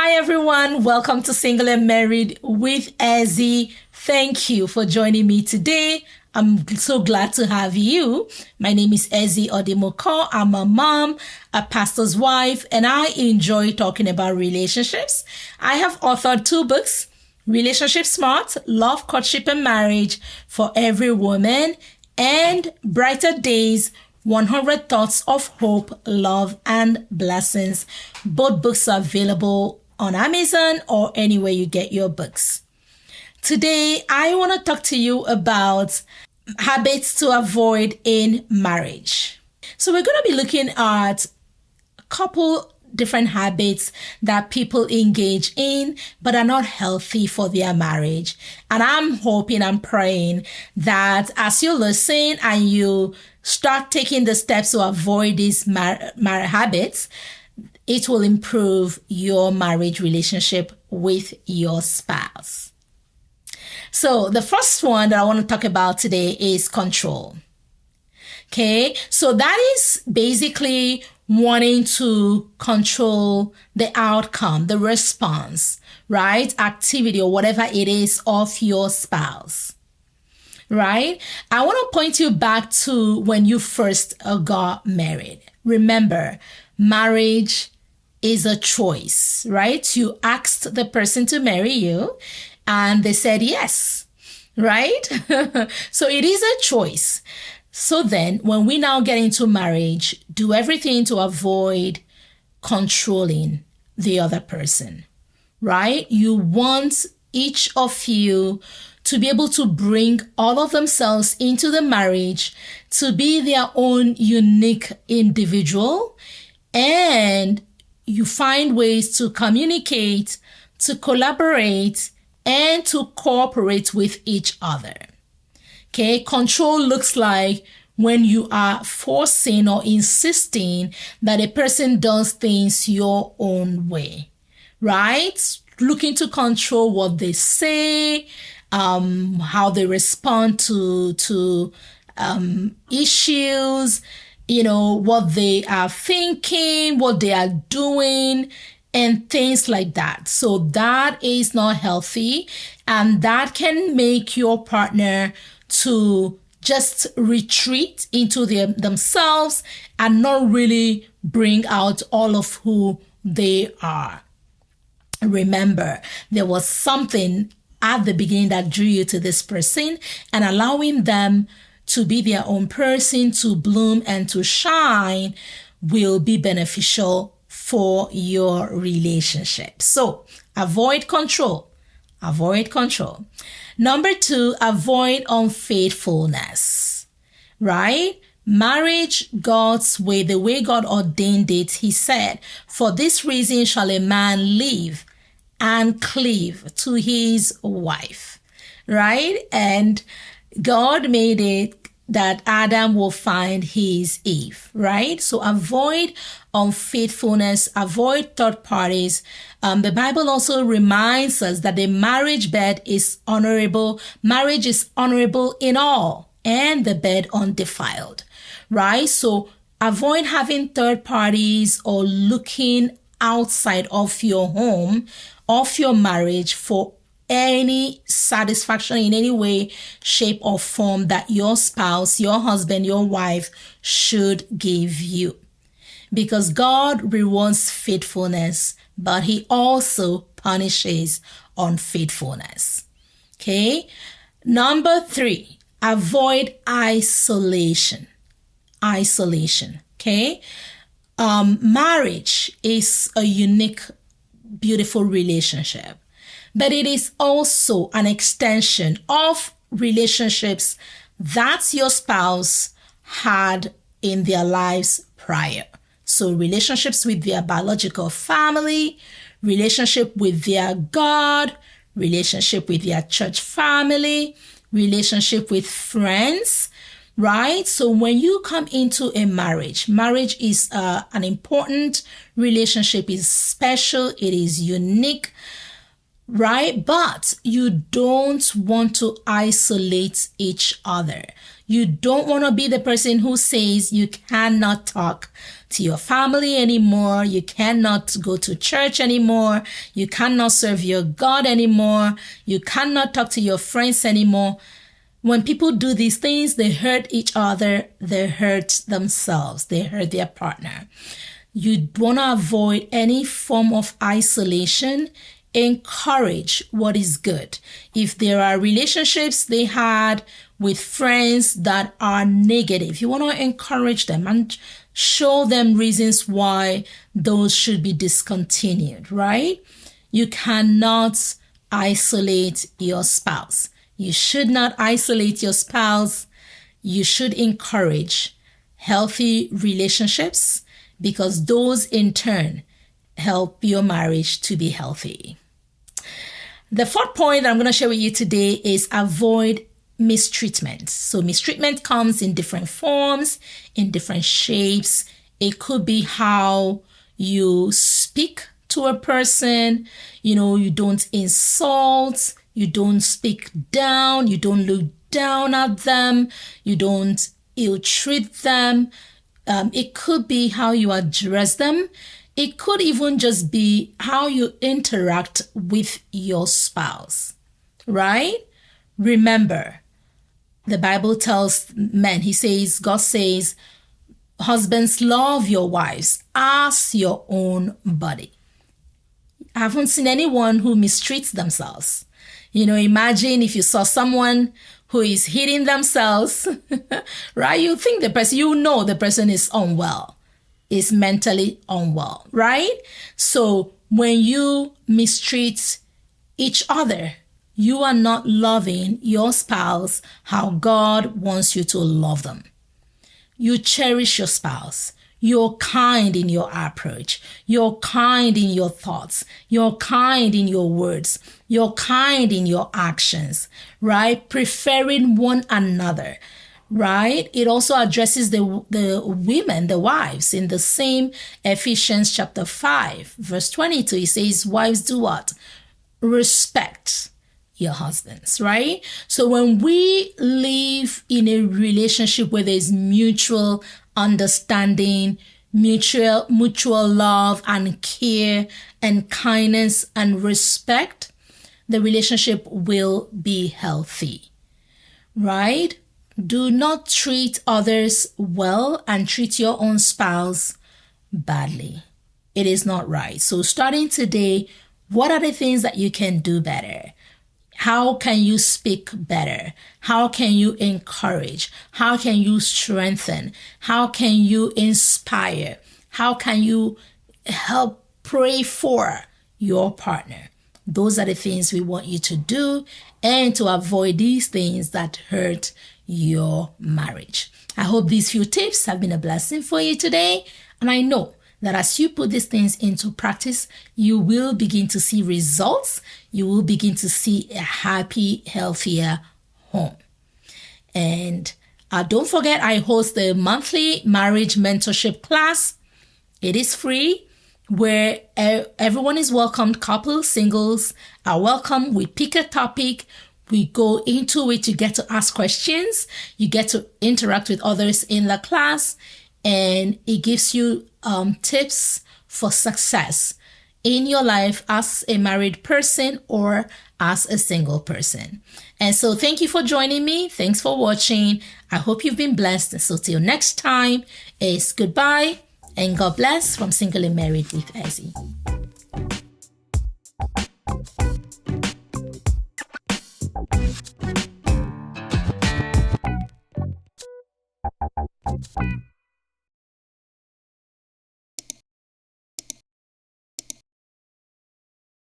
Hi everyone, welcome to Single and Married with Ezzy. Thank you for joining me today. I'm so glad to have you. My name is Ezzy Odimoko. I'm a mom, a pastor's wife, and I enjoy talking about relationships. I have authored 2 books, Relationship Smart, Love, Courtship, and Marriage for Every Woman, and Brighter Days, 100 Thoughts of Hope, Love, and Blessings. Both books are available on Amazon or anywhere you get your books. Today, I want to talk to you about habits to avoid in marriage. So we're going to be looking at a couple different habits that people engage in but are not healthy for their marriage. And I'm hoping and praying that as you listen and you start taking the steps to avoid these habits, it will improve your marriage relationship with your spouse. So the first one that I want to talk about today is control. Okay, so that is basically wanting to control the outcome, the response, right? Activity or whatever it is of your spouse, right? I want to point you back to when you first got married. Remember, marriage is a choice, right? You asked the person to marry you and they said yes, right? So it is a choice. So then when we now get into marriage, do everything to avoid controlling the other person, right? You want each of you to be able to bring all of themselves into the marriage, to be their own unique individual, and you find ways to communicate, to collaborate, and to cooperate with each other. Okay, control looks like when you are forcing or insisting that a person does things your own way, right? Looking to control what they say, how they respond to issues, what they are thinking, what they are doing, and things like that. So that is not healthy, and that can make your partner to just retreat into themselves and not really bring out all of who they are. Remember, there was something at the beginning that drew you to this person, and allowing them to be their own person, to bloom and to shine, will be beneficial for your relationship. So avoid control. Avoid control. Number 2, avoid unfaithfulness, right? Marriage God's way, the way God ordained it. He said, for this reason shall a man live and cleave to his wife, right? And God made it that Adam will find his Eve, right? So avoid unfaithfulness, avoid third parties. The Bible also reminds us that the marriage bed is honorable. Marriage is honorable in all, and the bed undefiled, right? So avoid having third parties or looking outside of your home, of your marriage, for any satisfaction in any way, shape, or form that your spouse, your husband, your wife should give you. Because God rewards faithfulness, but he also punishes unfaithfulness. Okay. Number 3, avoid isolation. Isolation. Okay. Marriage is a unique, beautiful relationship, but it is also an extension of relationships that your spouse had in their lives prior. So relationships with their biological family, relationship with their God, relationship with their church family, relationship with friends, right? So when you come into a marriage is an important relationship, is special, it is unique. right? But you don't want to isolate each other. You don't want to be the person who says you cannot talk to your family anymore. You cannot go to church anymore. You cannot serve your God anymore. You cannot talk to your friends anymore. When people do these things, they hurt each other. They hurt themselves. They hurt their partner. You want to avoid any form of isolation. Encourage what is good. If there are relationships they had with friends that are negative, you want to encourage them and show them reasons why those should be discontinued, right? You cannot isolate your spouse. You should not isolate your spouse. You should encourage healthy relationships because those in turn help your marriage to be healthy. The fourth point that I'm going to share with you today is avoid mistreatment. So mistreatment comes in different forms, in different shapes. It could be how you speak to a person. You don't insult, you don't speak down, you don't look down at them, you don't ill-treat them. It could be how you address them. It could even just be how you interact with your spouse, right? Remember, the Bible tells men, God says, husbands, love your wives as your own body. I haven't seen anyone who mistreats themselves. Imagine if you saw someone who is hitting themselves, right? You think the person is unwell, is mentally unwell, right? So when you mistreat each other, you are not loving your spouse how God wants you to love them. You cherish your spouse. You're kind in your approach. You're kind in your thoughts. You're kind in your words. You're kind in your actions, right? Preferring one another, right? It also addresses the women, the wives, in the same Ephesians chapter 5, verse 22. It says, wives, do what? Respect your husbands, right? So when we live in a relationship where there's mutual understanding, mutual love and care and kindness and respect, the relationship will be healthy, right? Do not treat others well and treat your own spouse badly. It is not right. So starting today, what are the things that you can do better? How can you speak better? How can you encourage? How can you strengthen? How can you inspire? How can you help pray for your partner? Those are the things we want you to do and to avoid these things that hurt your marriage. I hope these few tips have been a blessing for you today. And I know that as you put these things into practice, you will begin to see results. You will begin to see a happy, healthier home. And don't forget, I host the monthly marriage mentorship class. It is free, where everyone is welcomed. Couples, singles are welcome. We pick a topic. We go into it. You get to ask questions. You get to interact with others in the class. And it gives you tips for success in your life as a married person or as a single person. And so thank you for joining me. Thanks for watching. I hope you've been blessed. And so till next time, it's goodbye and God bless from Single and Married with Ezzy.